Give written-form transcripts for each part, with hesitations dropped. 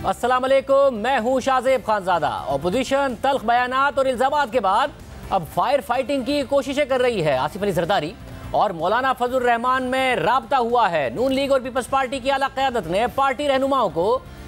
अस्सलाम वालेकुम, मैं हूं शाहजेब खानजादा। ऑपोजिशन तल्ख बयानात और इल्जामात के बाद अब फायर फाइटिंग की कोशिशें कर रही है। आसिफ अली जरदारी और मौलाना फजल रहमान में राब्ता हुआ है। नून लीग और पीपल्स पार्टी की आला क़यादत ने पार्टी रहनुमाओं को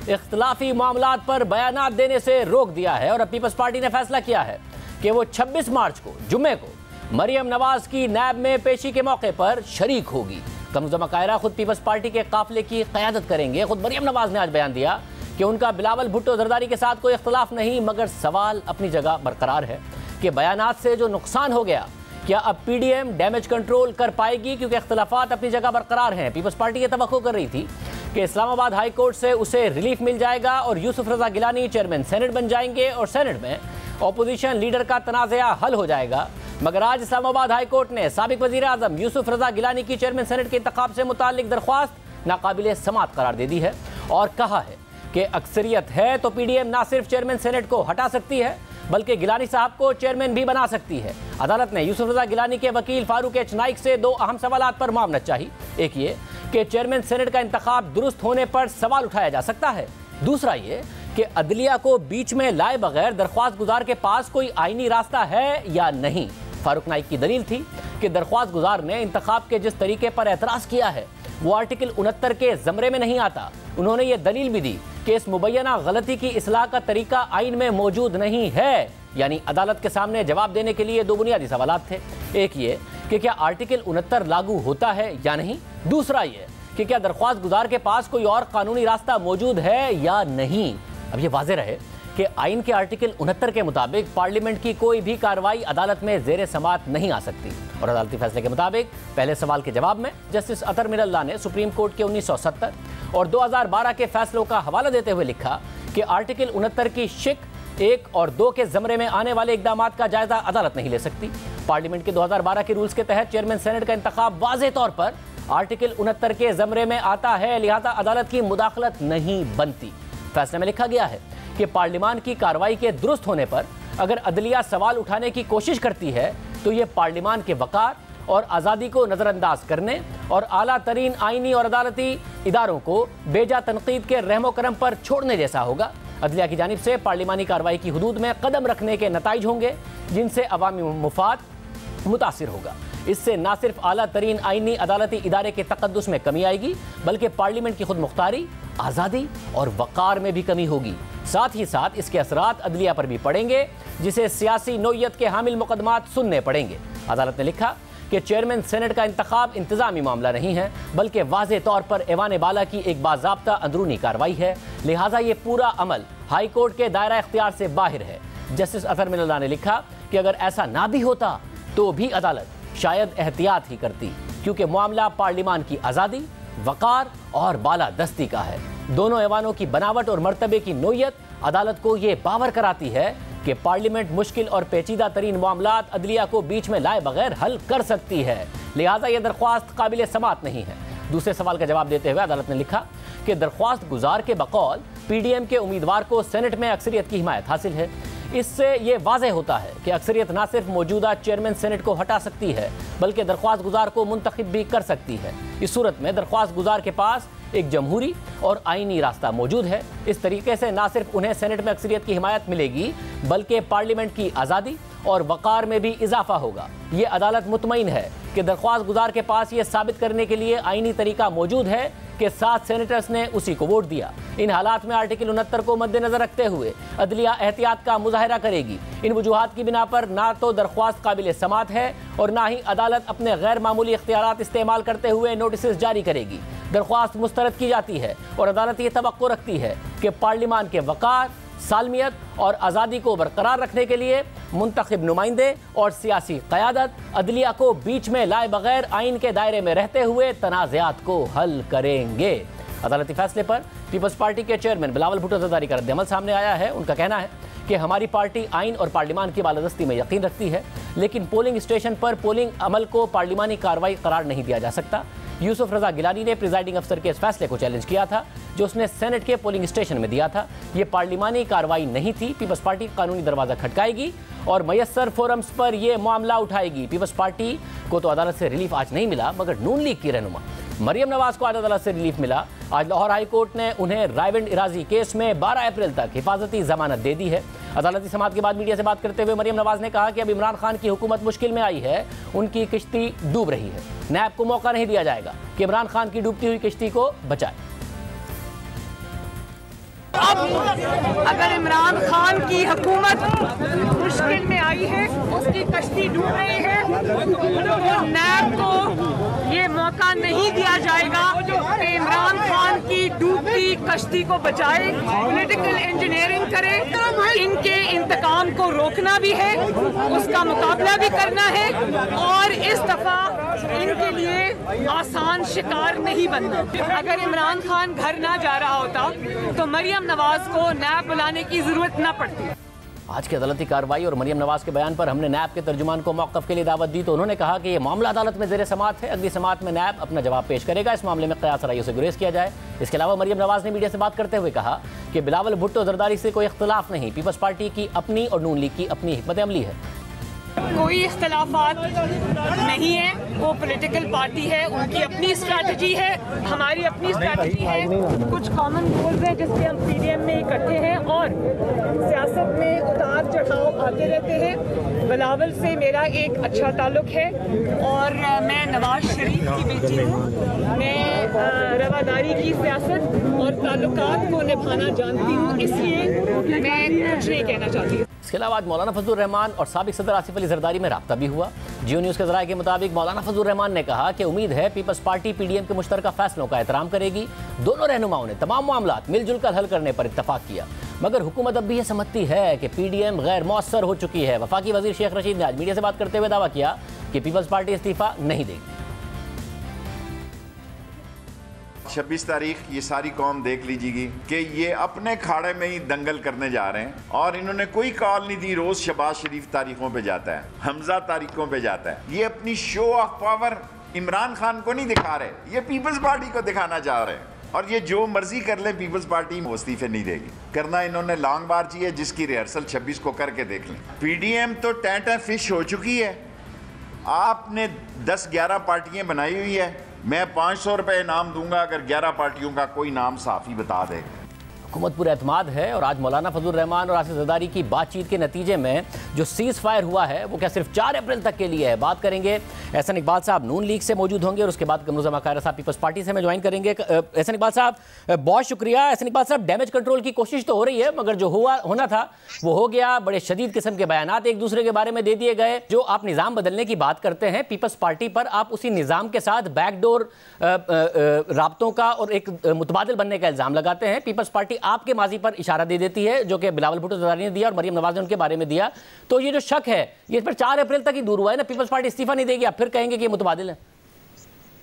इख्तलाफी मामलात पर बयानात देने से रोक दिया है और अब पीपल्स पार्टी ने फैसला किया है कि वो 26 मार्च को जुम्मे को मरियम नवाज की नैब में पेशी के मौके पर शरीक होगी। कमरुज़्ज़मा कायरा खुद पीपल्स पार्टी के काफिले की क़यादत करेंगे। खुद मरियम नवाज ने आज बयान दिया कि उनका बिलावल भुट्टो जरदारी के साथ कोई इख्तलाफ नहीं, मगर सवाल अपनी जगह बरकरार है कि बयानात से जो नुकसान हो गया, क्या अब पीडीएम डैमेज कंट्रोल कर पाएगी? क्योंकि इख्तलाफात अपनी जगह बरकरार हैं। पीपल्स पार्टी ये तवक्को कर रही थी कि इस्लामाबाद हाई कोर्ट से उसे रिलीफ मिल जाएगा और यूसुफ रजा गिलानी चेयरमैन सेनेट बन जाएंगे और सेनेट में अपोजिशन लीडर का तनाज़ा हल हो जाएगा। मगर आज इस्लामाबाद हाई कोर्ट ने साबिक वज़ीर आज़म यूसुफ रजा गिलानी की चेयरमैन सेनेट के इंतखाब से मुताल्लिक दरख्वास्त नाकाबिले समात करार दे दी है और कहा है कि अक्सरियत है तो पीडीएम ना सिर्फ चेयरमैन सेनेट को हटा सकती है बल्कि गिलानी साहब को चेयरमैन भी बना सकती है। अदालत ने यूसुफ रजा गिलानी के वकील फारूक एच नाइक से दो अहम सवालात पर मामलत चाही। एक ये कि चेयरमैन सेनेट का इंतखाब दुरुस्त होने पर सवाल उठाया जा सकता है। दूसरा ये कि अदलिया को बीच में लाए बगैर दरख्वास्त गुजार के पास कोई आईनी रास्ता है या नहीं। फारूक नाइक की दलील थी कि दरख्वास्त गुजार ने इंतखाब के जिस तरीके पर एतराज़ किया है वो आर्टिकल 69 के ज़मरे में नहीं आता। उन्होंने ये दलील भी दी कि इस मुबैना गलती की इस्लाह का तरीका आइन में मौजूद नहीं है। यानी अदालत के सामने जवाब देने के लिए दो बुनियादी सवालात थे। एक ये कि क्या आर्टिकल 69 लागू होता है या नहीं। दूसरा ये कि क्या दरख्वास्त गुजार के पास कोई और कानूनी रास्ता मौजूद है या नहीं। अब ये वाज़ेह रहे कि आइन के आर्टिकल 69 के मुताबिक पार्लियामेंट की कोई भी कार्रवाई अदालत में ज़ेर समात नहीं आ सकती। और अदालती फैसले के मुताबिक पहले सवाल के जवाब में जस्टिस अतर मिनल्ला ने सुप्रीम कोर्ट के 1970 और 2012 के फैसलों का हवाला देते हुए लिखा कि आर्टिकल 69 की शिक 1 और 2 के ज़मरे में आने वाले इक़दामात का जायज़ा अदालत नहीं ले सकती। पार्लियामेंट के 2012 के रूल्स के तहत चेयरमैन सेनेट का इंतखाब वाज़ेह तौर पर आर्टिकल 69 के ज़मरे में आता है, लिहाजा अदालत की मुदाखलत नहीं बनती। फैसले में लिखा गया है कि पार्लियामान की कार्रवाई के दुरुस्त होने पर अगर अदलिया सवाल उठाने की कोशिश करती है तो ये पार्लियामान के वक़ार और आज़ादी को नज़रअंदाज करने और आला तरीन आइनी और अदालती इदारों को बेजा तनकीद के रहमो करम पर छोड़ने जैसा होगा। अदलिया की जानिब से पार्लियामानी कार्रवाई की हुदूद में कदम रखने के नताइज होंगे जिनसे अवामी मुफाद मुतासिर होगा। इससे न सिर्फ आला तरीन आइनी अदालती इदारे के तकद्दुस में कमी आएगी बल्कि पार्लियामेंट की खुद मुख्तारी, आज़ादी और वक़ार में भी कमी होगी। साथ ही साथ इसके असरात अदलिया पर भी पड़ेंगे जिसे सियासी नोयत के हामिल मुकदमात सुनने पड़ेंगे। अदालत ने लिखा कि चेयरमैन सेनेट का इंतखाब इंतजामी मामला नहीं है बल्कि वाज़ेह तौर पर ऐवान बाला की एक बाज़ाब्ता अंदरूनी कार्रवाई है, लिहाजा ये पूरा अमल हाई कोर्ट के दायरा इख्तियार से बाहर है। जस्टिस अतर मिनल्ला ने लिखा कि अगर ऐसा ना भी होता तो भी अदालत शायद एहतियात ही करती, क्योंकि मामला पार्लियामान की आज़ादी, वक़ार और बालादस्ती का है। दोनों ऐवानों की बनावट और मर्तबे की नोयत अदालत को ये बावर कराती है कि पार्लियामेंट मुश्किल और पेचीदा तरीन मामलात अदलिया को बीच में लाए बगैर हल कर सकती है, लिहाजा यह दरख्वास्त काबिल समात नहीं है। दूसरे सवाल का जवाब देते हुए अदालत ने लिखा कि दरख्वास्त गुजार के बकौल पीडीएम के उम्मीदवार को सेनेट में अक्सरियत की हिमायत हासिल है। इससे ये वाज़ेह होता है कि अक्सरियत न सिर्फ मौजूदा चेयरमैन सेनेट को हटा सकती है बल्कि दरख्वास्त गुजार को मुंतखब भी कर सकती है। इस सूरत में दरख्वास्त गुजार के पास एक जमहूरी और आइनी रास्ता मौजूद है। इस तरीके से न सिर्फ उन्हें सेनेट में अक्सरियत की हिमायत मिलेगी बल्कि पार्लियामेंट की आज़ादी और वक़ार में भी इजाफा होगा। ये अदालत मुतमईन है कि दरख्वास्त गुजार के पास ये साबित करने के लिए आइनी तरीका मौजूद है कि 7 सेनेटर्स ने उसी को वोट दिया। इन हालात में आर्टिकल 69 को मद्देनजर रखते हुए अदलिया एहतियात का मुजाहरा करेगी। इन वजूहात की बिना पर ना तो दरख्वास्त काबिल समात है और ना ही अदालत अपने गैर मामूली इख्तियारात इस्तेमाल करते हुए नोटिस जारी करेगी। दरख्वास्त मुस्तरद की जाती है और अदालत ये तवक्को रखती है कि पार्लियामान के वक़ार, सालमियत और आज़ादी को बरकरार रखने के लिए मुंतखब नुमाइंदे और सियासी क़यादत अदलिया को बीच में लाए बगैर आइन के दायरे में रहते हुए तनाज़ात को हल करेंगे। अदालती फैसले पर पीपल्स पार्टी के चेयरमैन बिलावल भुट्टो जरदारी का रद्द-ए-अमल सामने आया है। उनका कहना है कि हमारी पार्टी आइन और पार्लियामान की बालादस्ती में यकीन रखती है, लेकिन पोलिंग स्टेशन पर पोलिंग अमल को पार्लियामानी कार्रवाई करार नहीं दिया जा सकता। यूसुफ रजा गिलानी ने प्रिजाइडिंग अफसर के इस फैसले को चैलेंज किया था जो उसने सेनेट के पोलिंग स्टेशन में दिया था। ये पार्लियामानी कार्रवाई नहीं थी। पीपल्स पार्टी कानूनी दरवाज़ा खटकाएगी और मयसर फोरम्स पर यह मामला उठाएगी। पीपल्स पार्टी को तो अदालत से रिलीफ आज नहीं मिला, मगर नून लीग की रहनुमा मरियम नवाज को आज अदालत से रिलीफ मिला। आज लाहौर हाई कोर्ट ने उन्हें रायविंड इराजी केस में 12 अप्रैल तक हिफाजती जमानत दे दी है। अदालती समाअत के बाद मीडिया से बात करते हुए मरियम नवाज ने कहा कि अब इमरान खान की हुकूमत मुश्किल में आई है, उनकी किश्ती डूब रही है। नैब को मौका नहीं दिया जाएगा कि इमरान खान की डूबती हुई किश्ती को बचाए। अब अगर इमरान खान की हुकूमत मुश्किल में आई है, उसकी कश्ती डूब रही है, तो नैब को ये मौका नहीं दिया जाएगा कि इमरान खान की डूबती कश्ती को बचाए, पॉलिटिकल इंजीनियरिंग करे। इनके इंतकाम को रोकना भी है, उसका मुकाबला भी करना है और इस दफा इनके लिए आसान शिकार नहीं बनना। अगर इमरान खान घर ना जा रहा होता तो मरियम नवाज को नैब बुलाने की जरूरत न पड़ती। आज की अदालती कार्रवाई और मरियम नवाज के बयान पर हमने नैब के तर्जुमान को मौक़िफ़ के लिए दावत दी तो उन्होंने कहा कि यह मामला अदालत में ज़ेर समाअत है। अगली समाअत में नैब अपना जवाब पेश करेगा। इस मामले में क़यास राइयों से गुरेज किया जाए। इसके अलावा मरियम नवाज ने मीडिया से बात करते हुए कहा कि बिलावल भुट्टो जरदारी से कोई इख्तिलाफ नहीं, पीपल्स पार्टी की अपनी और नून लीग की अपनी हिकमत अमली है। कोई इख्तिलाफात नहीं है, वो पॉलिटिकल पार्टी है, उनकी अपनी स्ट्रैटेजी है, हमारी अपनी स्ट्रैटेजी है। कुछ कॉमन गोल्स हैं जिससे हम पीडीएम में इकट्ठे हैं और सियासत में उतार चढ़ाव आते रहते हैं। बिलावल से मेरा एक अच्छा ताल्लुक है और मैं नवाज शरीफ की बेटी हूँ। मैं रवादारी की सियासत और ताल्लुकात को निभाना जानती हूँ, इसलिए मैं कुछ नहीं कहना चाहती। इसके अलावा आज मौलाना फजलुर रहमान और साबिक सदर आसिफ अली जरदारी में राब्ता भी हुआ। जियो न्यूज़ के ज़राए के मुताबिक मौलाना फजलुर रहमान ने कहा कि उम्मीद है पीपल्स पार्टी पीडीएम के मुश्तरका फैसलों का एहतराम करेगी। दोनों रहनुमाओं ने तमाम मामलात मिलजुल कर हल करने पर इत्तफाक किया, मगर हुकूमत अब भी यह समझती है कि पीडीएम गैर मौसर हो चुकी है। वफाकी वजीर शेख रशीद ने आज मीडिया से बात करते हुए दावा किया कि पीपल्स पार्टी इस्तीफा नहीं देगी। 26 तारीख ये सारी कौम देख लीजिएगी कि ये अपने खाड़े में ही दंगल करने जा रहे हैं और इन्होंने कोई कॉल नहीं दी। रोज शहबाज शरीफ तारीखों पे जाता है, हमजा तारीखों पे जाता है। ये अपनी show off power Imran Khan को नहीं दिखा रहे, ये पीपल्स पार्टी को दिखाना चाह रहे हैं। और ये जो मर्जी कर ले, पीपल्स पार्टी वो इस्तीफे नहीं देगी। करना इन्होंने लॉन्ग मार्च है जिसकी रिहर्सल 26 को करके देख लें। पीडीएम तो टैंटा फिश हो चुकी है। आपने 10-11 पार्टियां बनाई हुई है। मैं 500 रुपये इनाम दूंगा अगर 11 पार्टियों का कोई नाम साफी बता दे। हुकूमत पर एतमाद है और आज मौलाना फजलुर रहमान और आसिफ जरदारी की बातचीत के नतीजे में जो सीज़ फायर हुआ है वो क्या सिर्फ 4 अप्रैल तक के लिए है। बात करेंगे एहसन इकबाल साहब नून लीग से मौजूद होंगे और उसके बाद कमरुज़्ज़मा कायरा साहब पीपल्स पार्टी से हमें ज्वाइन करेंगे। एहसन इकबाल साहब बहुत शुक्रिया। एहसन इकबाल साहब डैमेज कंट्रोल की कोशिश तो हो रही है मगर जो होना था वो हो गया। बड़े शदीद किस्म के बयानात एक दूसरे के बारे में दे दिए गए। जो आप निज़ाम बदलने की बात करते हैं पीपल्स पार्टी पर, आप उसी निज़ाम के साथ बैकडोर राब्तों का और एक मुतबादिल बनने का इल्ज़ाम लगाते हैं। पीपल्स पार्टी आपके माजी पर इशारा दे देती है जो कि बिलावल भुट्टो जरदारी ने दिया और मरियम नवाज ने उनके बारे में दिया। तो ये जो शक है ये इस पर 4 अप्रैल तक ही दूर हुआ है ना। पीपल्स पार्टी इस्तीफा नहीं देगी, आप फिर कहेंगे कि ये मुतबादिल है।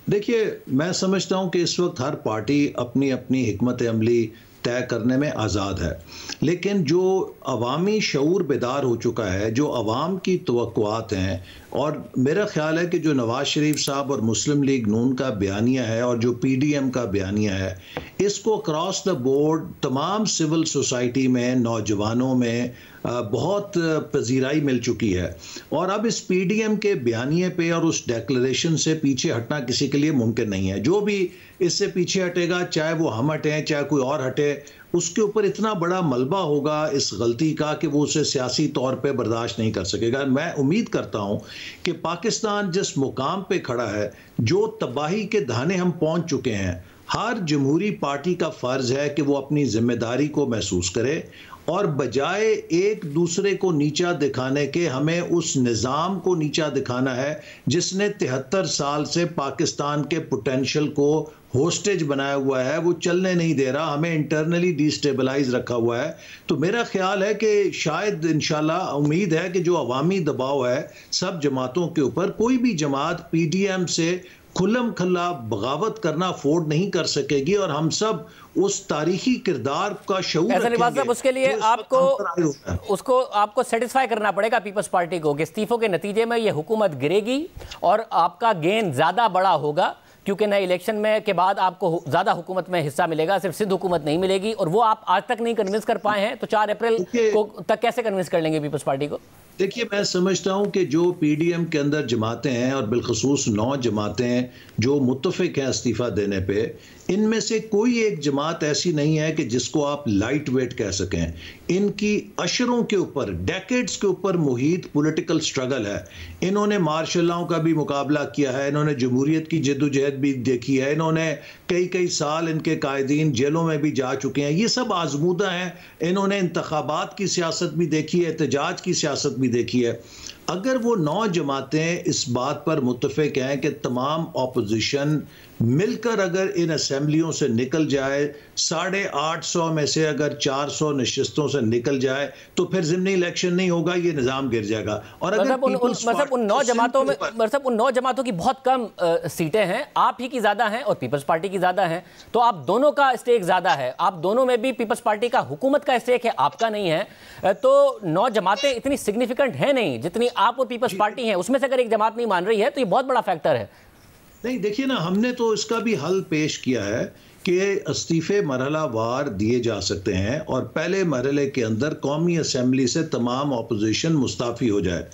देखिए, मैं समझता हूं कि इस वक्त हर पार्टी अपनी अपनी हिकमत अमली तय करने में आज़ाद है, लेकिन जो अवामी शऊर बेदार हो चुका है, जो अवाम की तवक्कुआत हैं, और मेरा ख्याल है कि जो नवाज शरीफ साहब और मुस्लिम लीग नून का बयानिया है और जो पीडीएम का बयानिया है, इसको क्रॉस द बोर्ड तमाम सिविल सोसाइटी में, नौजवानों में बहुत पजीराई मिल चुकी है। और अब इस पीडीएम के बयानिए पे और उस डेक्लरेशन से पीछे हटना किसी के लिए मुमकिन नहीं है। जो भी इससे पीछे हटेगा, चाहे वो हम हटें चाहे कोई और हटे, उसके ऊपर इतना बड़ा मलबा होगा इस गलती का कि वो उसे सियासी तौर पे बर्दाश्त नहीं कर सकेगा। मैं उम्मीद करता हूं कि पाकिस्तान जिस मुकाम पे खड़ा है, जो तबाही के धाने हम पहुंच चुके हैं, हर जमहूरी पार्टी का फर्ज है कि वो अपनी जिम्मेदारी को महसूस करे और बजाय एक दूसरे को नीचा दिखाने के हमें उस निज़ाम को नीचा दिखाना है जिसने 73 साल से पाकिस्तान के पोटेंशियल को होस्टेज बनाया हुआ है। वो चलने नहीं दे रहा, हमें इंटरनली डिस्टेबलाइज रखा हुआ है। तो मेरा ख्याल है कि शायद इंशाल्लाह, उम्मीद है कि जो अवामी दबाव है सब जमातों के ऊपर, कोई भी जमात पीडीएम से खुल्लम खल्ला बगावत करना अफोर्ड नहीं कर सकेगी और हम सब उस तारीखी किरदार का शऊर रखेंगे। उसके लिए आपको सेटिस्फाई करना पड़ेगा पीपल्स पार्टी को कि इस्तीफों के नतीजे में ये हुकूमत गिरेगी और आपका गेन ज़्यादा बड़ा होगा, क्योंकि नए इलेक्शन में के बाद आपको ज़्यादा हुकूमत में हिस्सा मिलेगा, सिर्फ सिद्ध हुकूमत नहीं मिलेगी। और वो आप आज तक नहीं कन्विंस कर पाए हैं, तो 4 अप्रैल को तक कैसे कन्विंस कर लेंगे पीपल्स पार्टी को? देखिए, मैं समझता हूं कि जो पीडीएम के अंदर जमातें हैं और बिलखसूस 9 जमातें जो मुत्तफिक हैं इस्तीफा देने पे, इनमें से कोई एक जमात ऐसी नहीं है कि जिसको आप लाइट वेट कह सकें। इनकी अशरों के ऊपर, डेकेड्स के ऊपर मुहित पॉलिटिकल स्ट्रगल है। इन्होंने मार्शल लॉ का भी मुकाबला किया है, इन्होंने जमहूरियत की जद्दोजहद भी देखी है, इन्होंने कई कई साल इनके कायदीन जेलों में भी जा चुके हैं। ये सब आजमूदा हैं। इन्होंने इंतखाबात की सियासत भी देखी है, एहतजाज की सियासत भी देखी है। अगर वो 9 जमातें इस बात पर मुत्तफिक हैं कि तमाम ऑपोजिशन मिलकर अगर इन असेंबलियों से निकल जाए, 850 में से अगर 400 नशिस्तों से निकल जाए, तो फिर ज़िमनी इलेक्शन नहीं होगा, ये निज़ाम गिर जाएगा। और अगर उन 9 जमातों में उन 9 जमातों की बहुत कम सीटें हैं, आप ही की ज़्यादा हैं और पीपल्स पार्टी की ज़्यादा हैं, तो आप दोनों का स्टेक ज़्यादा है। आप दोनों में भी पीपल्स पार्टी का हुकूमत का स्टेक है, आपका नहीं है। तो 9 जमातें इतनी सिग्निफिकेंट है नहीं जितनी आप और पीपल्स पार्टी हैं। उसमें से अगर एक जमात नहीं मान रही है तो ये बहुत बड़ा फैक्टर है। नहीं, देखिए ना, हमने तो इसका भी हल पेश किया है कि इस्तीफे मरहला वार दिए जा सकते हैं और पहले मरहले के अंदर कौमी असम्बली से तमाम अपोजिशन मुस्ताफ़ी हो जाए।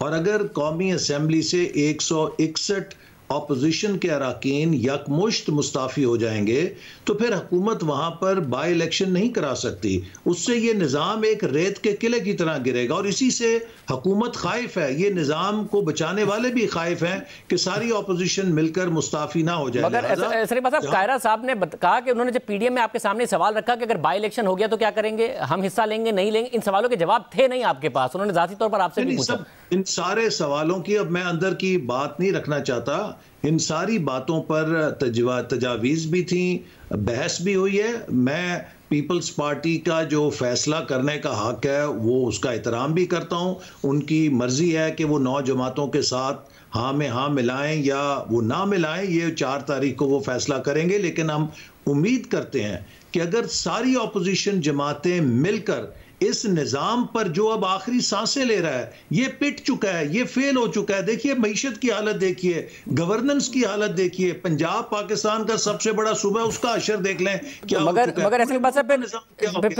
और अगर कौमी असम्बली से 161 अपोजिशन के अरकान यकमुश्त मुस्ताफ़ी हो जाएंगे तो फिर हुकूमत वहाँ पर बाई इलेक्शन नहीं करा सकती। उससे ये निज़ाम एक रेत के किले की तरह गिरेगा और इसी से हुकूमत खाइफ है, ये निज़ाम को बचाने वाले भी खाइफ हैं कि सारी अपोजिशन मिलकर मुस्ताफ़ी ना हो जाए। मगर साहब, कायरा साहब ने कहा कि उन्होंने जब पीडीएम में आपके सामने सवाल रखा कि अगर बाई इलेक्शन हो गया तो क्या करेंगे, हम हिस्सा लेंगे नहीं लेंगे, इन सवालों के जवाब थे नहीं आपके पास। उन्होंने ज़ाती तौर पर आपसे भी पूछा। इन सारे सवालों की अब मैं अंदर की बात नहीं रखना चाहता। इन सारी बातों पर तजावीज़ भी थी, बहस भी हुई है। मैं पीपल्स पार्टी का जो फैसला करने का हक है वो उसका एहतराम भी करता हूँ। उनकी मर्जी है कि वो 9 जमातों के साथ हाँ में हाँ मिलाएं या वो ना मिलाएं, ये 4 तारीख को वो फैसला करेंगे। लेकिन हम उम्मीद करते हैं कि अगर सारी अपोजिशन जमातें मिलकर इस निज़ाम पर जो अब आखिरी सांसें ले रहा है, ये पिट चुका है, ये फेल हो चुका है। देखिए मैशत की हालत देखिए, गवर्नेंस की हालत देखिए, पंजाब पाकिस्तान का सबसे बड़ा सूबा, उसका असर देख लें क्या। मगर ऐसे बात है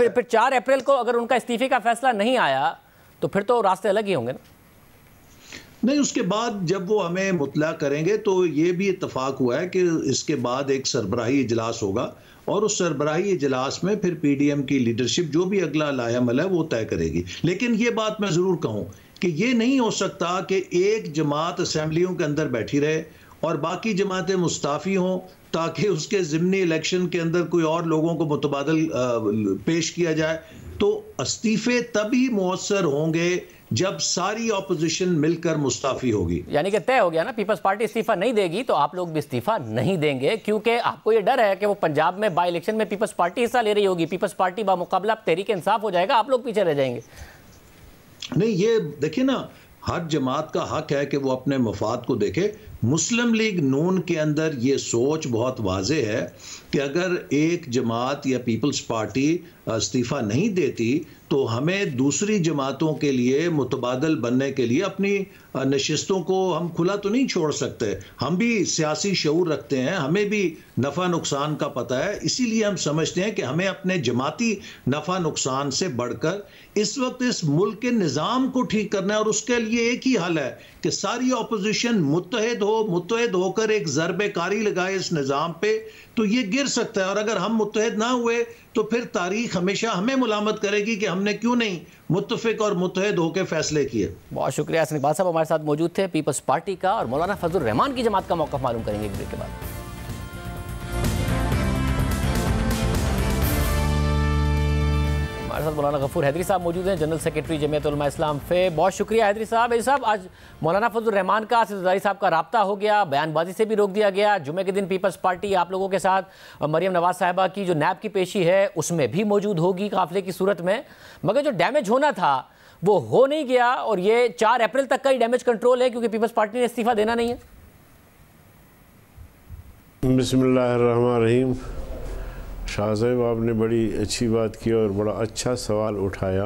फिर 4 अप्रैल को अगर उनका इस्तीफे का फैसला नहीं आया तो फिर तो रास्ते अलग ही होंगे ना। नहीं, उसके बाद जब वो हमें मुतला करेंगे तो ये भी इत्तफाक हुआ है कि इसके बाद एक सरबराही इजलास होगा और उस सरबराही इजलास में फिर पीडीएम की लीडरशिप जो भी अगला लायामल है वो तय करेगी। लेकिन ये बात मैं ज़रूर कहूँ कि ये नहीं हो सकता कि एक जमात असेंबलियों के अंदर बैठी रहे और बाकी जमातें मुस्ताफ़ी हों ताकि उसके ज़िमनी इलेक्शन के अंदर कोई और लोगों को मुतबादल पेश किया जाए। तो इस्तीफ़े तभी मुअस्सर होंगे जब सारी ऑपोजिशन मिलकर मुस्ताफी होगी। यानी कि तय हो गया ना, पीपल्स पार्टी इस्तीफा नहीं देगी तो आप लोग भी इस्तीफा नहीं देंगे, क्योंकि आपको ये डर है कि वो पंजाब में बाई इलेक्शन में पीपल्स पार्टी हिस्सा ले रही होगी, पीपल्स पार्टी बामुकाबला तहरीक इंसाफ हो जाएगा, आप लोग पीछे रह जाएंगे। नहीं, ये देखिए ना, हर जमात का हक है कि वो अपने मफाद को देखे। मुस्लिम लीग नून के अंदर ये सोच बहुत वाज़े है कि अगर एक जमात या पीपल्स पार्टी इस्तीफ़ा नहीं देती तो हमें दूसरी जमातों के लिए मुतबादल बनने के लिए अपनी नशिस्तों को हम खुला तो नहीं छोड़ सकते। हम भी सियासी शऊर रखते हैं, हमें भी नफ़ा नुकसान का पता है। इसीलिए हम समझते हैं कि हमें अपने जमाती नफ़ा नुकसान से बढ़कर इस वक्त इस मुल्क के निज़ाम को ठीक करना है और उसके लिए एक ही हल है कि सारी अपोजिशन मुत्तहिद होकर एक ज़रबे कारी लगाए इस निज़ाम पे, तो ये गिर सकता है। और अगर हम मुत्तहिद ना हुए तो फिर तारीख हमेशा हमें मुलामत करेगी कि हमने क्यों नहीं मुत्तफिक और मुत्तहिद होकर फैसले किए। बहुत शुक्रिया हसन इकबाल साहब हमारे साथ मौजूद थे। पीपल्स पार्टी का और मौलाना फजल रहमान की जमात का मौक़िफ़ मालूम करेंगे एक ब्रेक के बाद। हमारे साथ मौलाना गफूर हैदरी साहब मौजूद हैं, जनरल सेक्रेटरी जमीयत उलमा इस्लाम फे। बहुत शुक्रिया हैदरी साहब। साहब, आज मौलाना फजल रहमान का आसिफ ज़रदारी साहब का रब्ता हो गया, बयानबाजी से भी रोक दिया गया। जुमे के दिन पीपल्स पार्टी आप लोगों के साथ मरियम नवाज साहिबा की जो नैब की पेशी है उसमें भी मौजूद होगी काफिले की सूरत में, मगर जो डैमेज होना था वो हो नहीं गया और ये 4 अप्रैल तक का ही डैमेज कंट्रोल है क्योंकि पीपल्स पार्टी ने इस्तीफा देना नहीं है। बिस्मिल्लाहिर्रहमानिर्रहीम। शाह साहब, आपने बड़ी अच्छी बात की और बड़ा अच्छा सवाल उठाया।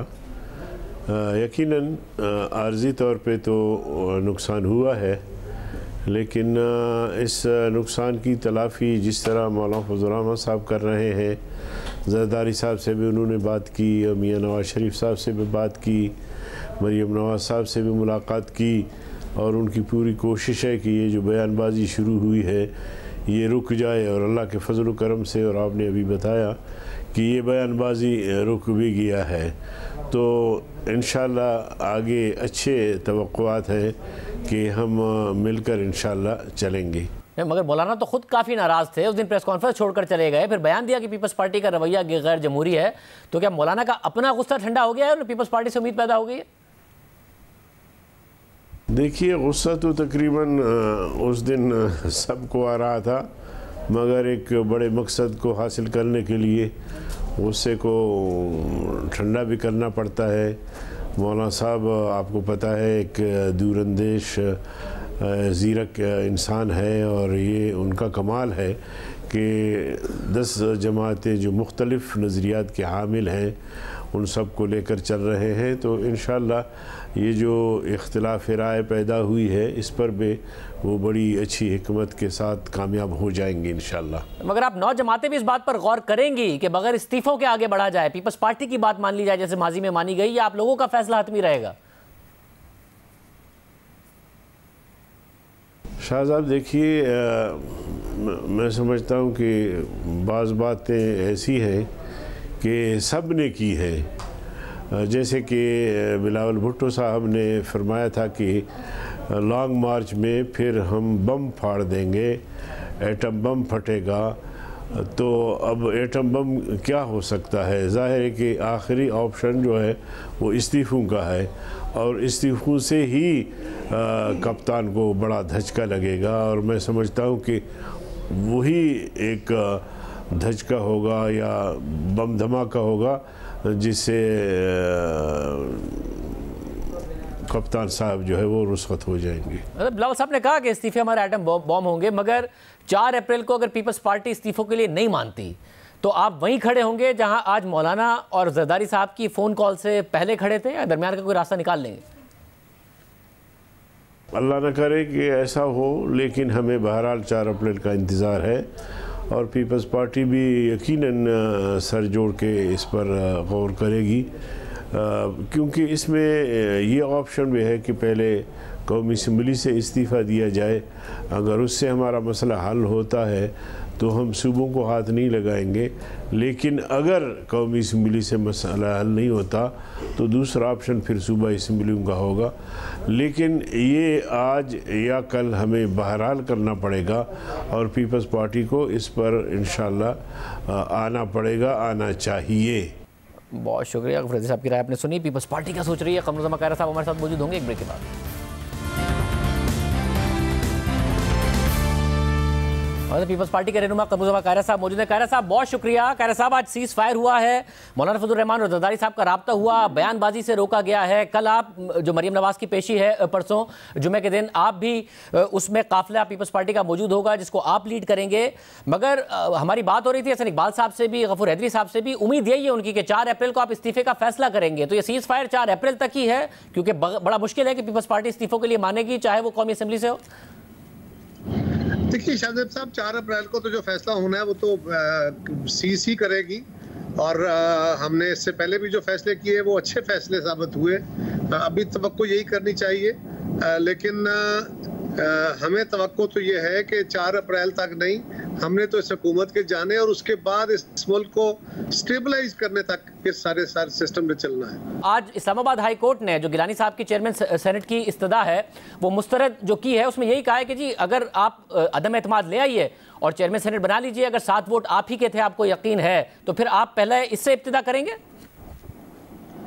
यकीनन आर्जी तौर पे तो नुकसान हुआ है, लेकिन इस नुकसान की तलाफ़ी जिस तरह मौलाना फजल रहमान साहब कर रहे हैं, ज़रदारी साहब से भी उन्होंने बात की, मियाँ नवाज़ शरीफ साहब से भी बात की, मरियम नवाज़ साहब से भी मुलाकात की और उनकी पूरी कोशिश है कि ये जो बयानबाजी शुरू हुई है ये रुक जाए और अल्लाह के फजल करम से, और आपने अभी बताया कि ये बयानबाजी रुक भी गया है, तो इंशाअल्लाह आगे अच्छे तवक्कुआत हैं कि हम मिलकर इंशाअल्लाह चलेंगे। मगर मौलाना तो खुद काफ़ी नाराज़ थे, उस दिन प्रेस कॉन्फ्रेंस छोड़कर चले गए, फिर बयान दिया कि पीपल्स पार्टी का रवैया गैर जमहूरी है। तो क्या मौलाना का अपना गुस्सा ठंडा हो गया है और पीपल्स पार्टी से उम्मीद पैदा हो गई है? देखिए, गुस्सा तो तकरीबन उस दिन सबको आ रहा था, मगर एक बड़े मकसद को हासिल करने के लिए गुस्से को ठंडा भी करना पड़ता है। मौलाना साहब, आपको पता है, एक दूरंदेश ज़ीरक इंसान है, और ये उनका कमाल है कि 10 जमातें जो मुख्तलिफ़ नज़रियात के हामिल हैं उन सब को लेकर चल रहे हैं। तो इंशाअल्लाह ये जो इख्तिलाफ राय पैदा हुई है, इस पर भी वो बड़ी अच्छी हिकमत के साथ कामयाब हो जाएंगे इंशाअल्लाह। मगर आप 9 जमातें भी इस बात पर गौर करेंगी कि बगैर इस्तीफ़ों के आगे बढ़ा जाए, पीपल्स पार्टी की बात मान ली जाए जैसे माजी में मानी गई, या आप लोगों का फैसला हतमी रहेगा? शाहज़ाब, देखिए, मैं समझता हूँ कि बाज़ बातें ऐसी हैं कि सब ने की है। जैसे कि बिलावल भुट्टो साहब ने फरमाया था कि लॉन्ग मार्च में फिर हम बम फाड़ देंगे, एटम बम फटेगा। तो अब एटम बम क्या हो सकता है? ज़ाहिर है कि आखिरी ऑप्शन जो है वो इस्तीफ़ों का है, और इस्तीफ़ों से ही कप्तान को बड़ा धचका लगेगा। और मैं समझता हूँ कि वही एक धचका होगा या बम धमाका होगा जिससे कप्तान साहब जो है वो रुस्खत हो जाएंगे। बिलावल साहब ने कहा कि इस्तीफे हमारे एटम बॉम्ब होंगे, मगर 4 अप्रैल को अगर पीपल्स पार्टी इस्तीफों के लिए नहीं मानती तो आप वहीं खड़े होंगे जहां आज मौलाना और जरदारी साहब की फ़ोन कॉल से पहले खड़े थे, या दरमियान का कोई रास्ता निकाल लेंगे? अल्लाह न करे कि ऐसा हो, लेकिन हमें बहरहाल 4 अप्रैल का इंतज़ार है, और पीपल्स पार्टी भी यकीनन सर जोड़ के इस पर गौर करेगी, क्योंकि इसमें ये ऑप्शन भी है कि पहले कौमी असम्बली से इस्तीफ़ा दिया जाए। अगर उससे हमारा मसला हल होता है तो हम सूबों को हाथ नहीं लगाएंगे, लेकिन अगर कौमी असम्बली से मसला हल नहीं होता तो दूसरा ऑप्शन फिर सूबा असम्बलियों का होगा। लेकिन ये आज या कल हमें बहरहाल करना पड़ेगा, और पीपल्स पार्टी को इस पर इंशाअल्लाह आना पड़ेगा, आना चाहिए। बहुत शुक्रिया गफूर साहब की राय आपने सुनी। पीपल्स पार्टी क्या सोच रही है, कमरुज़्ज़मा कायरा साहब हमारे साथ मौजूद होंगे एक ब्रेक के बाद। और पीपल्स पार्टी के रहनुमा कमरुज़्ज़मा कायरा साहब मौजूद है। कायरा साहब, बहुत शुक्रिया। कायरा साहब, आज सीज़ फायर हुआ है, मौलाना फजल रहमान और जरदारी साहब का राब्ता हुआ, बयानबाजी से रोका गया है। कल आप जो मरीम नवाज़ की पेशी है परसों जुमे के दिन, आप भी उसमें काफिला पीपल्स पार्टी का मौजूद होगा जिसको आप लीड करेंगे। मगर हमारी बात हो रही थी हसन इकबाल साहब से भी, गफूर हैदरी साहब से भी, उम्मीद यही है उनकी कि 4 अप्रैल को आप इस्तीफे का फैसला करेंगे। तो ये सीज़ फायर 4 अप्रैल तक ही है, क्योंकि बड़ा मुश्किल है कि पीपल्स पार्टी इस्तीफों के लिए मानेगी, चाहे वो कौमी असम्बली से हो। देखिए शाहजेब साहब, 4 अप्रैल को तो जो फैसला होना है वो तो सीसी करेगी, और हमने इससे पहले भी जो फैसले किए वो अच्छे फैसले साबित हुए। अभी तवक्को यही करनी चाहिए, लेकिन हमें तवक्को तो ये है कि 4 अप्रैल तक नहीं, हमने तो इस हुकूमत के जाने और उसके बाद इस मुल्क को स्टेबलाइज करने तक इस सारे सिस्टम में चलना है। आज इस्लामाबाद हाई कोर्ट ने जो गिलानी साहब की चेयरमैन सेनेट की इस्तदा है वो मुस्तरद जो की है, उसमें यही कहा है कि जी अगर आप अदम एतमाद ले आइए और चेयरमैन सेनेट बना लीजिए, अगर 7 वोट आप ही के थे, आपको यकीन है, तो फिर आप पहले इससे इब्तिदा करेंगे।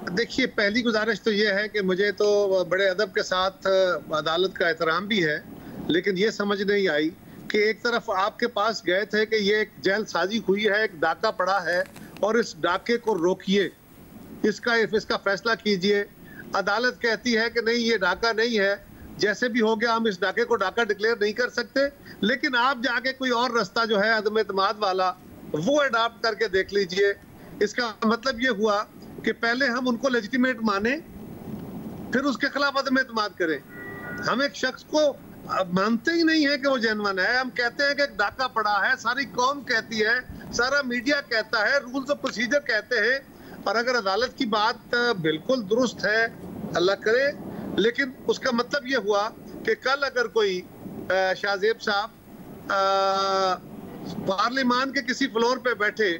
देखिए, पहली गुजारिश तो ये है कि मुझे तो बड़े अदब के साथ अदालत का एहतराम भी है, लेकिन ये समझ नहीं आई कि एक तरफ आपके पास गए थे कि ये एक जेल साजी हुई है, एक डाका पड़ा है और इस डाके को रोकिए, इसका फैसला कीजिए। अदालत कहती है कि नहीं, ये डाका नहीं है, जैसे भी हो गया हम इस डाके को डाका डिक्लेयर नहीं कर सकते, लेकिन आप जाके कोई और रास्ता जो है अदम एतमाद वाला वो अडॉप्ट करके देख लीजिए। इसका मतलब ये हुआ कि पहले हम उनको लेजिटिमेट माने, फिर उसके खिलाफ अदम एतमाद करें। हम एक शख्स को मानते ही नहीं है कि वो जेन्युइन है, हम कहते हैं कि एक डाका पड़ा है, सारी कौम कहती है, सारा मीडिया कहता है, रूल्स ऑफ प्रोसीजर कहते हैं, और अगर अदालत की बात बिल्कुल दुरुस्त है, अल्लाह करे, लेकिन उसका मतलब ये हुआ कि कल अगर कोई शाहजेब साहब पार्लियामान के किसी फ्लोर पे बैठे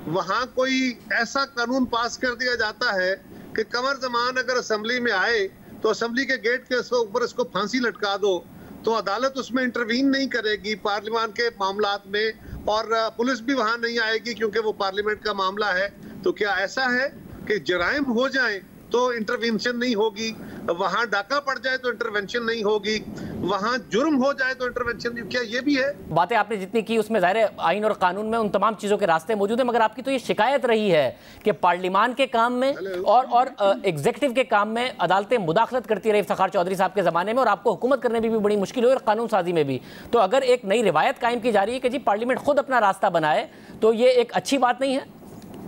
वहां कोई ऐसा कानून पास कर दिया जाता है कि कमर जमान अगर असेंबली में आए तो असेंबली के गेट के ऊपर इसको फांसी लटका दो, तो अदालत उसमें इंटरवीन नहीं करेगी पार्लियामान के मामलात में, और पुलिस भी वहां नहीं आएगी क्योंकि वो पार्लियामेंट का मामला है। तो क्या ऐसा है कि जराइम हो जाए तो इंटरवेंशन नहीं होगी, वहां डाका पड़ जाए तो इंटरवेंशन नहीं होगी, वहां जुर्म हो जाए तो इंटरवेंशन नहीं? क्या ये भी है? बातें आपने जितनी की उसमें ज़ाहिर है आइन और कानून में उन तमाम चीज़ों के रास्ते मौजूद हैं, मगर आपकी तो ये शिकायत रही है कि पार्लियामान के काम में और एग्जीक्यूटिव के काम में अदालतें मुदाखलत करती रही इफ्तिखार चौधरी साहब के ज़माने में, और आपको हुकूमत करने में भी बड़ी मुश्किल हुई और कानून साजी में भी। तो अगर एक नई रिवायत कायम की जा रही है कि जी पार्लियामेंट खुद अपना रास्ता बनाए, तो ये एक अच्छी बात नहीं है?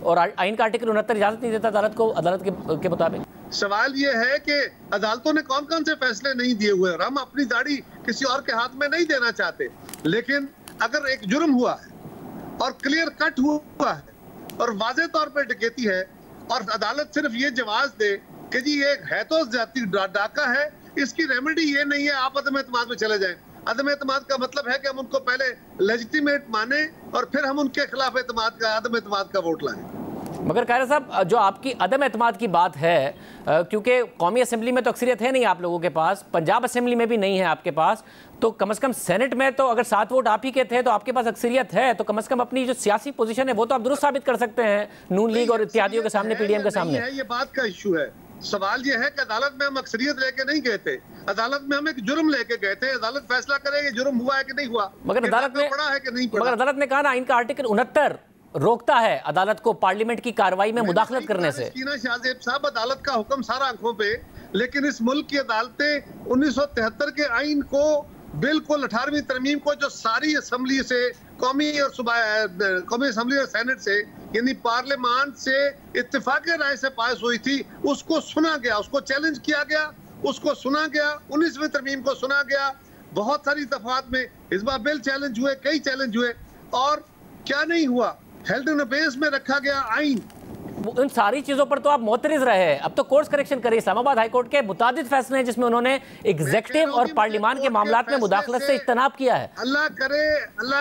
और आइन का आर्टिकल 69 इजाजत नहीं देता अदालत को, अदालत के मुताबिक। सवाल ये है कि अदालतों ने कौन कौन से फैसले नहीं दिए हुए, और हम अपनी दाढ़ी किसी और के हाथ में नहीं देना चाहते, लेकिन अगर एक जुर्म हुआ है और क्लियर कट हुआ है और वाज़े तौर पर डकैती है और अदालत सिर्फ ये जवाब दे कि जी ये है तो ज्यादती डाका है, इसकी रेमेडी ये नहीं है आप अदम एतमाद में चले जाएं। अदम एतमाद का मतलब है कि हम उनको पहले लेजिटिमेट माने और फिर हम उनके खिलाफ अदम एतमाद का वोट लाएं। मगर कायरा साहब, जो आपकी अदम एतमाद की बात है, क्योंकि कौमी असेंबली में तो अक्सरियत है नहीं आप लोगों के पास, पंजाब असेंबली में भी नहीं है आपके पास, तो कम से कम सेनेट में तो अगर 7 वोट आप ही के थे तो आपके पास अक्सरियत है, तो कम से कम अपनी जो सियासी पोजीशन है वो तो आप दुरुस्त साबित कर सकते हैं नून लीग और इत्तेहादियों के सामने, पीडीएम के सामने। ये बात का इशू है। सवाल ये है कि अदालत में हम अक्सरियत लेके नहीं गए थे, अदालत में हम एक जुर्म लेके गए थे, अदालत फैसला करेगी जुर्म हुआ है कि नहीं हुआ, मगर अदालत ने पड़ा है कि नहीं पड़ा। मगर अदालत ने कहा ना इनका आर्टिकल 69 रोकता है अदालत को पार्लियामेंट की कार्रवाई में मुदाखलत करने से। शाहजेब साहब, अदालत का हुक्म सारा आंखों पे, लेकिन इस मुल्क की अदालतें 1973 के आइन को बिल्कुल 18वीं तरमीम को जो सारी असेंबली से कौमी असेंबली और सेनेट से यानी पार्लियामान से इत्तेफाक राय से पास हुई थी, उसको सुना गया, उसको चैलेंज किया गया, उसको सुना गया, 19वीं तरमीम को सुना गया, बहुत सारी दफात में हिज़्बा बिल चैलेंज हुए, कई चैलेंज हुए, और क्या नहीं हुआ, हेल्ड इन बेस में रखा गया आइन। उन सारी चीजों पर तो आप मोतरिज रहे। अब तो कोर्स करेक्शन करें। इस्लामाबाद हाईकोर्ट के मुतादिद फैसले हैं जिसमें उन्होंने एग्जीक्यूटिव और पार्लियामान के मामलात में मुदाखलत से इज्तनाब किया है। अल्लाह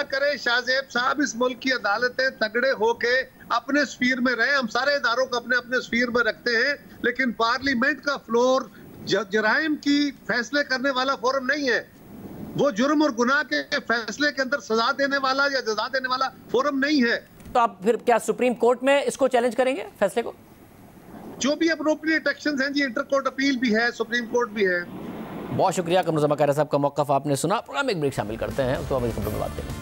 करे शाहजेब साहब, इस मुल्क की अदालतें तगड़े होके अपने स्फीयर में रहे। हम सारे इदारों को अपने अपने स्फीयर में रखते हैं, लेकिन पार्लियामेंट का फ्लोर जराइम की फैसले करने वाला फोरम नहीं है। वो जुर्म और गुनाह के फैसले के अंदर सजा देने वाला या जजा देने वाला फोरम नहीं है। तो आप फिर क्या सुप्रीम कोर्ट में इसको चैलेंज करेंगे फैसले को? जो भी अप्रोप्रिएट एक्शंस हैं जी, इंटर कोर्ट अपील भी है, सुप्रीम कोर्ट भी है। बहुत शुक्रिया कमरुज़्ज़मा कायरा साहब का मौक़िफ़ आपने सुना। प्रोग्राम एक ब्रेक शामिल करते हैं, तो अब इस खबर में बात करें।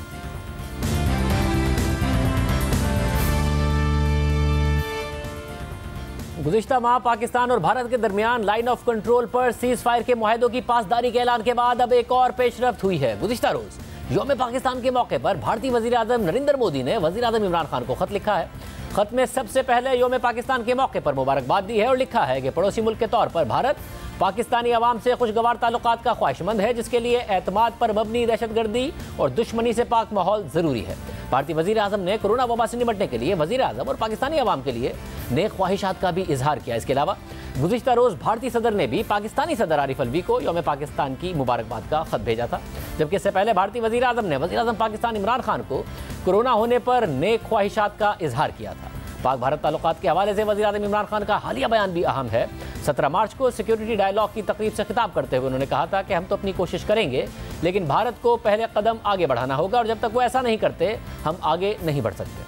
गुज़िश्ता माह पाकिस्तान और भारत के दरमियान लाइन ऑफ कंट्रोल पर सीज फायर के मुआहदों की पासदारी के ऐलान के बाद अब एक और पेशरफ्त हुई है। गुज़िश्ता रोज़ यौम पाकिस्तान के मौके पर भारतीय वज़ीर आज़म नरेंद्र मोदी ने वज़ीर आज़म इमरान खान को खत लिखा है। खत में सबसे पहले यौम पाकिस्तान के मौके पर मुबारकबाद दी है और लिखा है कि पड़ोसी मुल्क के तौर पर भारत पाकिस्तानी अवाम से खुशगवार ताल्लुकात का ख्वाहिशमंद है, जिसके लिए एतमाद पर मबनी दहशतगर्दी और दुश्मनी से पाक माहौल ज़रूरी है। भारतीय वज़ीर आज़म ने कोरोना वबा से निपटने के लिए वज़ीर आज़म और पाकिस्तानी अवाम के लिए नेक ख्वाहिशात का भी इजहार किया। इसके अलावा गुज़िश्ता रोज़ भारतीय सदर ने भी पाकिस्तानी सदर आरिफ अलवी को यौम पाकिस्तान की मुबारकबाद का खत भेजा था, जबकि इससे पहले भारतीय वज़ीर आज़म ने वज़ीर आज़म पाकिस्तान इमरान खान को कोरोना होने पर नेक ख्वाहिशात का इजहार किया था। पाक भारत ताल्लुकात के हवाले से वज़ीर आज़म इमरान खान का हालिया बयान भी अहम है। 17 मार्च को सिक्योरिटी डायलॉग की तकरीब से खिताब करते हुए उन्होंने कहा था कि हम तो अपनी कोशिश करेंगे, लेकिन भारत को पहले कदम आगे बढ़ाना होगा और जब तक वो ऐसा नहीं करते हम आगे नहीं बढ़ सकते।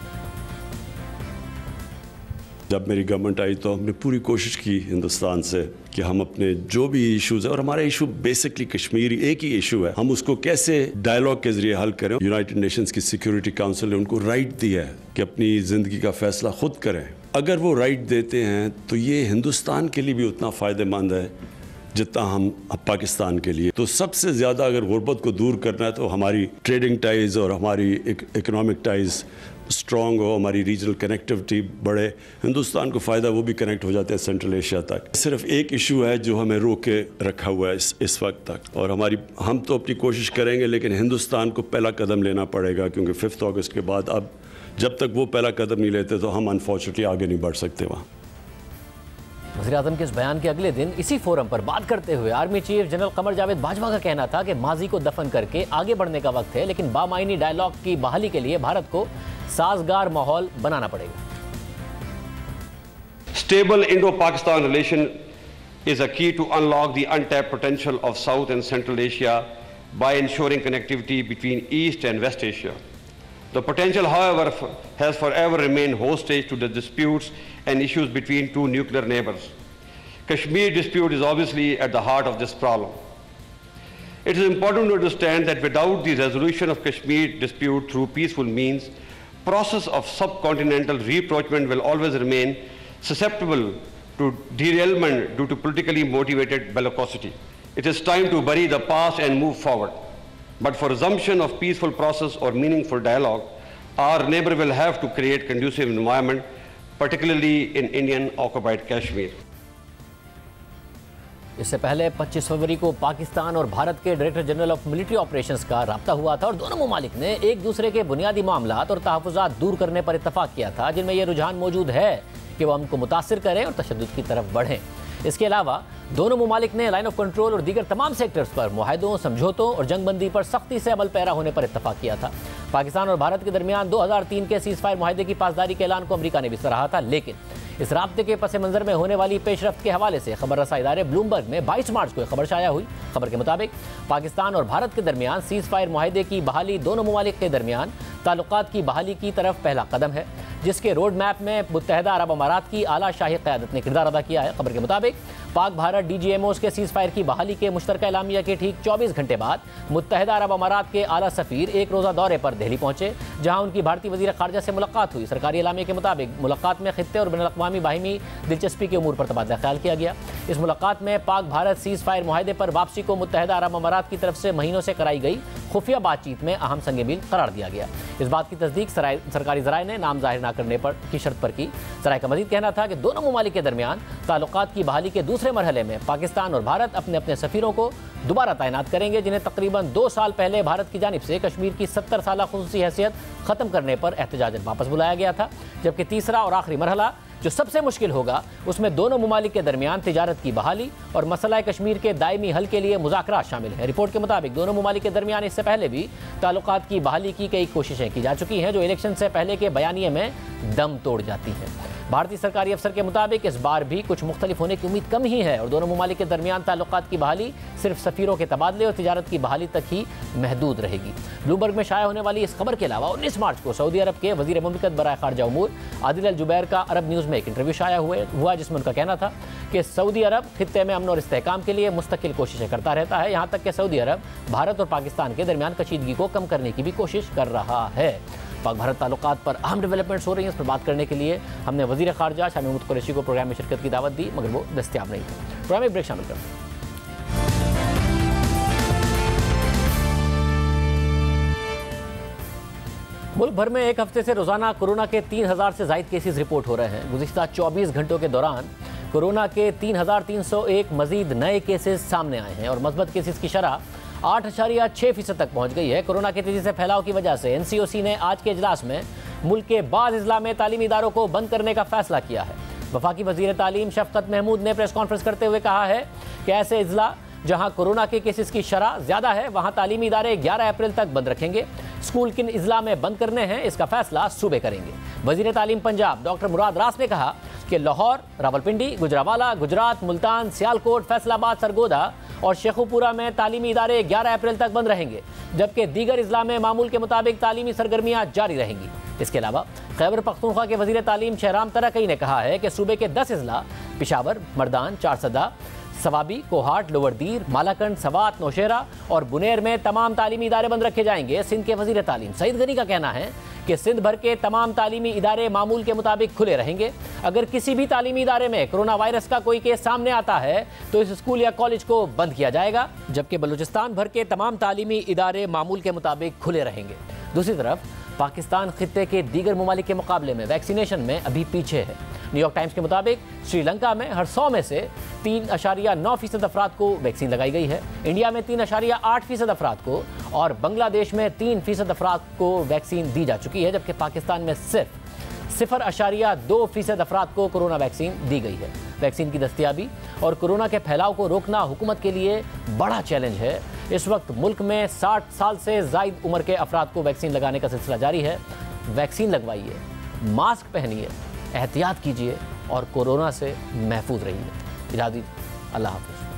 जब मेरी गवर्नमेंट आई तो हमने पूरी कोशिश की हिंदुस्तान से कि हम अपने जो भी इश्यूज है, और हमारा इशू बेसिकली कश्मीर एक ही इशू है, हम उसको कैसे डायलॉग के जरिए हल करें। यूनाइटेड नेशंस की सिक्योरिटी काउंसिल ने उनको राइट दिया है कि अपनी ज़िंदगी का फैसला खुद करें। अगर वो राइट देते हैं तो ये हिंदुस्तान के लिए भी उतना फ़ायदेमंद है जितना हम पाकिस्तान के लिए। तो सबसे ज़्यादा अगर गुर्बत को दूर करना है तो हमारी ट्रेडिंग टाइज़ और हमारी इकोनॉमिक टाइज़ स्ट्रॉन्ग हो, हमारी रीजनल कनेक्टिविटी बढ़े, हिंदुस्तान को फ़ायदा वो भी कनेक्ट हो जाते हैं सेंट्रल एशिया तक। सिर्फ एक इशू है जो हमें रोक के रखा हुआ है इस वक्त तक, और हम तो अपनी कोशिश करेंगे, लेकिन हिंदुस्तान को पहला कदम लेना पड़ेगा, क्योंकि 5 अगस्त के बाद अब जब तक वो पहला कदम नहीं लेते तो हम अनफॉर्चुनेटली आगे नहीं बढ़ सकते वहाँ। वज़ीर-ए-आज़म के इस बयान के अगले दिन इसी फोरम पर बात करते हुए army chief general Qamar Javed Bajwa का कहना था कि माजी को दफन करके आगे बढ़ने का वक्त है, लेकिन बामायनी डायलॉग की बहाली के लिए भारत को साजगार माहौल बनाना पड़ेगा। Stable Indo-Pakistan relation is a key to unlock the untapped potential of South and Central Asia by ensuring connectivity between East and West Asia. The potential, however, has forever remained hostage to the disputes and issues between two nuclear neighbors. Kashmir dispute is obviously at the heart of this problem. It is important to understand that without the resolution of Kashmir dispute through peaceful means, process of subcontinental rapprochement will always remain susceptible to derailment due to politically motivated bellicosity. It is time to bury the past and move forward. But for resumption of peaceful process or meaningful dialogue, our neighbor will have to create conducive environment, particularly in Indian occupied Kashmir. इससे पहले 25 फरवरी को पाकिस्तान और भारत के director general of military operations का राब्ता हुआ था और दोनों ममालिक ने एक दूसरे के बुनियादी मामलात और तहफ़्फ़ुज़ात दूर करने पर इत्तफाक किया था, जिनमें यह रुझान मौजूद है कि वह हमको मुतासिर करें और तशद्दुद की तरफ बढ़ें। इसके अलावा दोनों ममालिक ने लाइन ऑफ कंट्रोल और दीगर तमाम सेक्टर्स पर मुआहदों, समझौतों और जंगबंदी पर सख्ती से अमल पैरा होने पर इत्तफाक किया था। पाकिस्तान और भारत के दरमियान 2003 के सीज़ फायर मुआहदे की पासदारी के ऐलान को अमेरिका ने भी सराहा था, लेकिन इस राब्ते के पस मंजर में होने वाली पेशरफ्त के हवाले से खबर रसा इदारे ब्लूमबर्ग में 22 मार्च को खबर शाया हुई। खबर के मुताबिक पाकिस्तान और भारत के दरमियान सीज़ फायर मुआहदे की बहाली दोनों ममालिक के दरमियान ताल्लुकात की बहाली की तरफ पहला कदम है, जिसके रोड मैप में मुत्तहदा अरब अमारात की आला शाही क़यादत ने किरदार अदा किया है। खबर के मुताबिक पाक भारत DGMOs के सीज़ फायर की बहाली के मुश्तरका एलामिया के ठीक 24 घंटे बाद मुत्तहदा अरब अमारात के आला सफ़ीर एक रोज़ा दौरे पर दिल्ली पहुंचे, जहां उनकी भारतीय वज़ीर ख़ारजा से मुलाकात हुई। सरकारी एलामिया के मुताबिक मुलाकात में खित्ते और बैनुल-अक़वामी बाहिमी दिलचस्पी के उमूर पर तबादला ख्याल किया गया। इस मुलाकात में पाक भारत सीज़ फायर मुआहदे पर वापसी को मुत्तहदा अरब अमारात की तरफ से महीनों से कराई गई खुफिया बातचीत में अहम संग-ए-मील करार दिया गया। इस बात की तस्दीक सरकारी ज़राए ने नाम जाहिर न करने पर की शर्त पर की। ज़राए का मज़ीद कहना था कि दोनों ममालिक के दरमियान ताल्लुकात की बहाली के दूसरे मरहले में पाकिस्तान और भारत अपने अपने सफ़ीरों को दोबारा तैनात करेंगे, जिन्हें तकरीबन 2 साल पहले भारत की जानिब से कश्मीर की 70 साला खुसूसी हैसियत ख़त्म करने पर एहतजाजन वापस बुलाया गया था। जबकि तीसरा और आखिरी मरहला जो सबसे मुश्किल होगा, उसमें दोनों ममालिक के दरमियान तिजारत की बहाली और मसला कश्मीर के दायमी हल के लिए मुज़ाकरात शामिल है। रिपोर्ट के मुताबिक दोनों ममालिक के दरमियान इससे पहले भी ताल्लुकात की बहाली की कई कोशिशें की जा चुकी हैं, जो इलेक्शन से पहले के बयानिए में दम तोड़ जाती हैं। भारतीय सरकारी अफसर के मुताबिक इस बार भी कुछ मुख्तलिफ होने की उम्मीद कम ही है और दोनों ममालिक के दरमियान ताल्लुकात की बहाली सिर्फ सफ़ीरों के तबादले और तिजारत की बहाली तक ही महदूद रहेगी। ब्लूमबर्ग में शाया होने वाली इस खबर के अलावा 19 मार्च को सऊदी अरब के वज़ीर मुमलिकत बराए ख़ारजा उमूर आदिल अल जुबैर का अरब न्यूज़ में एक इंटरव्यू शाया हुआ, जिसमें उनका कहना था कि सऊदी अरब खित्ते में अमन और इस्तेहकाम के लिए मुस्तकिल कोशिशें करता रहता है, यहाँ तक कि सऊदी अरब भारत और पाकिस्तान के दरमियान कशीदगी को कम करने की भी कोशिश कर रहा है। पाक भारत ताल्लुकात पर अहम डेवलपमेंट्स हो रही हैं, इस पर बात करने के लिए हमने वज़ीर ख़ारजा शाह महमूद कुरैशी को प्रोग्राम में शिरकत की दावत दी, मगर वो दस्तयाब नहीं थे। प्रोग्राम में ब्रेक शामिल करते हैं। मुल्क भर में एक हफ्ते से रोज़ाना कोरोना के 3000 से ज़ायद केसेस रिपोर्ट हो रहे हैं। गुज़िश्ता 24 घंटों के दौरान कोरोना के 3301 मज़ीद नए केसेस सामने आए हैं और मस्बत केसेस की शरह 8.6% तक पहुंच गई है। कोरोना के तेज़ी से फैलाव की वजह से NCOC ने आज के इजलास में मुल्क के बाज़ अज़ला में तालीमी इदारों को बंद करने का फैसला किया है। वफाकी वज़ीर तालीम शफ़क़त महमूद ने प्रेस कॉन्फ्रेंस करते हुए कहा है कि ऐसे अज़ला जहां कोरोना के केसेस की शरह ज़्यादा है, वहां तालीमी इदारे 11 अप्रैल तक बंद रखेंगे। स्कूल किन अज़ला में बंद करने हैं, इसका फैसला सूबे करेंगे। वज़ीर तालीम पंजाब डॉक्टर मुराद रास ने कहा कि लाहौर, रावलपिंडी, गुजरावाला, गुजरात, मुल्तान, सियालकोट, फैसलाबाद, सरगोदा और शेखुपुरा में तालीमी इदारे 11 अप्रैल तक बंद रहेंगे, जबकि दीगर अज़ला में मामूल के मुताबिक तालीमी सरगर्मियाँ जारी रहेंगी। इसके अलावा खैबर पख्तूनख्वा के वज़ीर तालीम शहराम तरक़ई ने कहा है कि सूबे के 10 अज़ला पिशावर, मर्दान, चारसदा, सवाबी, कोहाट, लोअर दीर, मालाकंड, सवात, नौशेरा और बुनेर में तमाम तालीमी इदारे बंद रखे जाएंगे। सिंध के वज़ीर तालीम सईद गनी का कहना है कि सिंध भर के तमाम तालीमी इदारे मामूल के मुताबिक खुले रहेंगे। अगर किसी भी तालीमी इदारे में कोरोना वायरस का कोई केस सामने आता है तो इस स्कूल या कॉलेज को बंद किया जाएगा, जबकि बलूचिस्तान भर के तमाम तालीमी इदारे मामूल के मुताबिक खुले रहेंगे। दूसरी तरफ पाकिस्तान खित्ते के दीगर ममालिक के मुकाबले में वैक्सीनेशन में अभी पीछे है। न्यूयॉर्क टाइम्स के मुताबिक श्रीलंका में हर 100 में से 3.9% अफराद को वैक्सीन लगाई गई है। इंडिया में 3.8% अफराद को और बांग्लादेश में 3% अफराद को वैक्सीन दी जा चुकी है, जबकि पाकिस्तान में सिर्फ 0.2% अफराद को कोरोना वैक्सीन दी गई है। वैक्सीन की दस्तयाबी और कोरोना के फैलाव को रोकना हुकूमत के लिए बड़ा चैलेंज है। इस वक्त मुल्क में 60 साल से ज़ायद उम्र के अफराद को वैक्सीन लगाने का सिलसिला जारी है। वैक्सीन लगवाइए, मास्क पहनिए, एहतियात कीजिए और कोरोना से महफूज रहिए। इजाज़त, अल्लाह हाफ़िज़।